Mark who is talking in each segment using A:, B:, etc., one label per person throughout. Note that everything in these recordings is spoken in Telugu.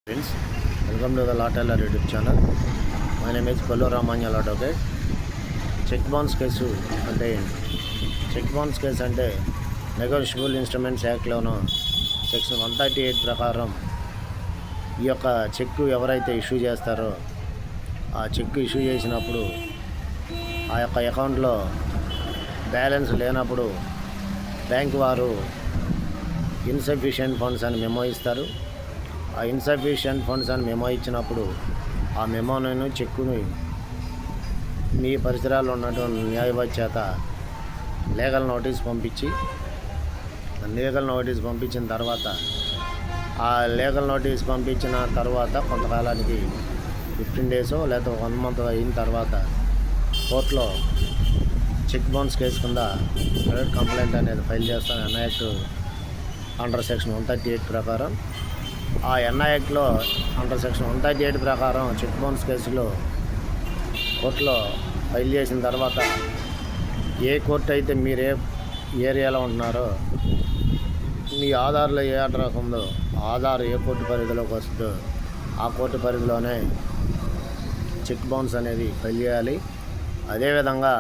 A: Friends, welcome to the Law Teller YouTube channel. My name is Pallu Ramanyal Advocate. Cheque bounce case అంటే చెక్ బౌన్స్ కేసు అంటే నెగోషియబుల్ ఇన్స్ట్రుమెంట్స్ యాక్ట్లోనూ సెక్షన్ 138 ప్రకారం ఈ యొక్క చెక్ ఎవరైతే ఇష్యూ చేస్తారో ఆ చెక్ ఇష్యూ చేసినప్పుడు ఆ యొక్క అకౌంట్లో బ్యాలెన్స్ లేనప్పుడు బ్యాంక్ వారు ఇన్సఫిషియెంట్ ఫండ్స్ అని మెమో ఇస్తారు. ఆ ఇన్సఫిషియెంట్ ఫండ్స్ అని మెమో ఇచ్చినప్పుడు ఆ మెమోను చెక్కుని మీ పరిసరాల్లో ఉన్నటువంటి న్యాయవాది చేత లీగల్ నోటీస్ పంపించిన తర్వాత ఆ లీగల్ నోటీస్ పంపించిన తర్వాత కొంతకాలానికి 15 days లేదా 1 month అయిన తర్వాత కోర్టులో చెక్ బౌన్స్ కేసు కింద ప్రైవేట్ కంప్లైంట్ అనేది ఫైల్ చేస్తాను. ఎన్ఐ యాక్ట్ అండర్ సెక్షన్ 138 ప్రకారం ఆ ఎన్ఐ యాక్ట్లో అండర్ సెక్షన్ 138 ప్రకారం చెక్ బౌన్స్ కేసులో కోర్టులో ఫైల్ చేసిన తర్వాత ఏ కోర్టు అయితే మీరు ఏ ఏరియాలో ఉంటున్నారో మీ ఆధార్లో ఏ అడ్రస్ ఉందో ఆధార్ ఏ కోర్టు పరిధిలోకి వస్తుందో ఆ కోర్టు పరిధిలోనే చెక్ బౌన్స్ అనేది ఫైల్ చేయాలి. అదేవిధంగా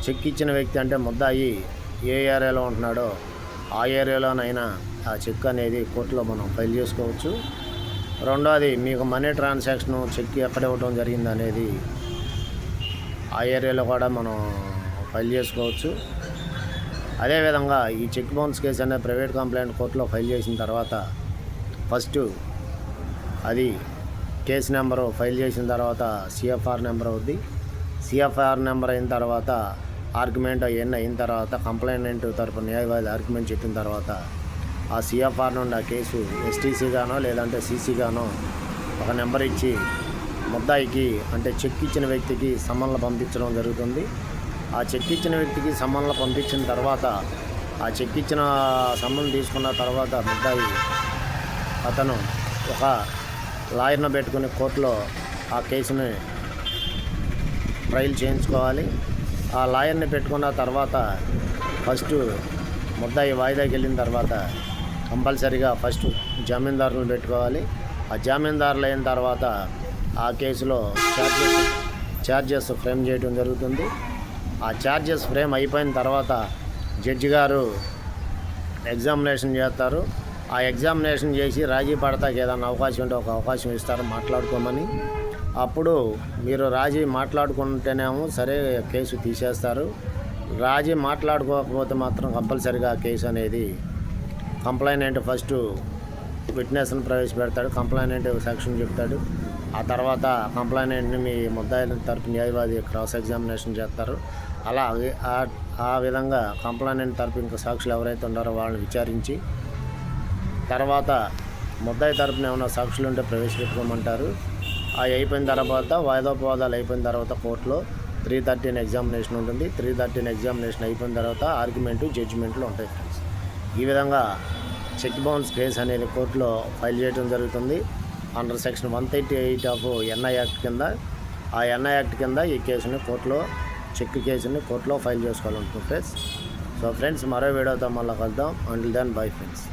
A: చెక్ ఇచ్చిన వ్యక్తి అంటే ముద్దాయి ఏ ఏరియాలో ఉంటున్నాడో ఆ ఏరియాలోనైనా ఆ చెక్ అనేది కోర్టులో మనం ఫైల్ చేసుకోవచ్చు. రెండోది మీకు మనీ ట్రాన్సాక్షన్ చెక్ ఎక్కడ ఇవ్వడం జరిగింది అనేది ఆ ఏరియాలో కూడా మనం ఫైల్ చేసుకోవచ్చు. అదేవిధంగా ఈ చెక్ బౌన్స్ కేసు అనేది ప్రైవేట్ కంప్లైంట్ కోర్టులో ఫైల్ చేసిన తర్వాత ఫస్ట్ అది కేసు నెంబరు ఫైల్ చేసిన తర్వాత సిఎఫ్ఆర్ నెంబర్ అవుద్ది. సిఎఫ్ఆర్ నెంబర్ అయిన తర్వాత ఆర్గ్యుమెంట్ అవన్నీ అయిన తర్వాత కంప్లైంట్ తరపున న్యాయవాది ఆర్గ్యుమెంట్ చెప్పిన తర్వాత ఆ సిఎఫ్ఆర్ నుండి ఆ కేసు ఎస్టీసీగానో లేదంటే సీసీగానో ఒక నెంబర్ ఇచ్చి ముద్దాయికి అంటే చెక్ ఇచ్చిన వ్యక్తికి సమన్లు పంపించడం జరుగుతుంది. ఆ చెక్ ఇచ్చిన వ్యక్తికి సమన్లు పంపించిన తర్వాత ఆ చెక్ ఇచ్చిన సమన్ తీసుకున్న తర్వాత ముద్దాయి అతను ఒక లాయర్ను పెట్టుకుని కోర్టులో ఆ కేసుని ట్రయల్ చేయించుకోవాలి. ఆ లాయర్ని పెట్టుకున్న తర్వాత ఫస్ట్ ముద్దాయి వాయిదాకి వెళ్ళిన తర్వాత కంపల్సరీగా ఫస్ట్ జామీందారులను పెట్టుకోవాలి. ఆ జామీందారులు అయిన తర్వాత ఆ కేసులో ఛార్జెస్ ఫ్రేమ్ చేయడం జరుగుతుంది. ఆ ఛార్జెస్ ఫ్రేమ్ అయిపోయిన తర్వాత జడ్జి గారు ఎగ్జామినేషన్ చేస్తారు. ఆ ఎగ్జామినేషన్ చేసి రాజీ పడతాకి ఏదైనా అవకాశం ఉంటే ఒక అవకాశం ఇస్తారు మాట్లాడుకోమని. అప్పుడు మీరు రాజీ మాట్లాడుకుంటేనేమో సరే కేసు తీసేస్తారు. రాజీ మాట్లాడుకోకపోతే మాత్రం కంపల్సరీగా కేసు అనేది కంప్లైనెంట్ ఫస్ట్ విట్నెస్ని ప్రవేశపెడతాడు. కంప్లైనెంట్ సెక్షన్ చెప్తాడు. ఆ తర్వాత కంప్లైనెంట్ని మీ ముద్దాయిల తరపు న్యాయవాది క్రాస్ ఎగ్జామినేషన్ చేస్తారు. అలా ఆ విధంగా కంప్లైనెంట్ తరపు ఇంకా సాక్షులు ఎవరైతే ఉన్నారో వాళ్ళని విచారించి తర్వాత ముద్దాయి తరపున ఏమైనా సాక్షులు ఉంటే ప్రవేశపెట్టుకోమంటారు. అవి అయిపోయిన తర్వాత వాయిదాపోవాదాలు అయిపోయిన తర్వాత కోర్టులో 313 ఎగ్జామినేషన్ ఉంటుంది. 313 ఎగ్జామినేషన్ అయిపోయిన తర్వాత ఆర్గ్యుమెంటు జడ్జిమెంట్లు ఉంటాయి ఫ్రెండ్స్. ఈ విధంగా చెక్ బౌన్స్ కేసు అనేది కోర్టులో ఫైల్ చేయడం జరుగుతుంది. Under section 138 of NI act కింద ఆ ఎన్ఐ యాక్ట్ కింద ఈ కేసుని కోర్టులో చెక్ కేసుని కోర్టులో ఫైల్ చేసుకోవాలనుకుంటుంది ఫ్రెండ్స్. సో ఫ్రెండ్స్ మరో వీడియోతో మళ్ళీ కలుద్దాం. Until then bye friends.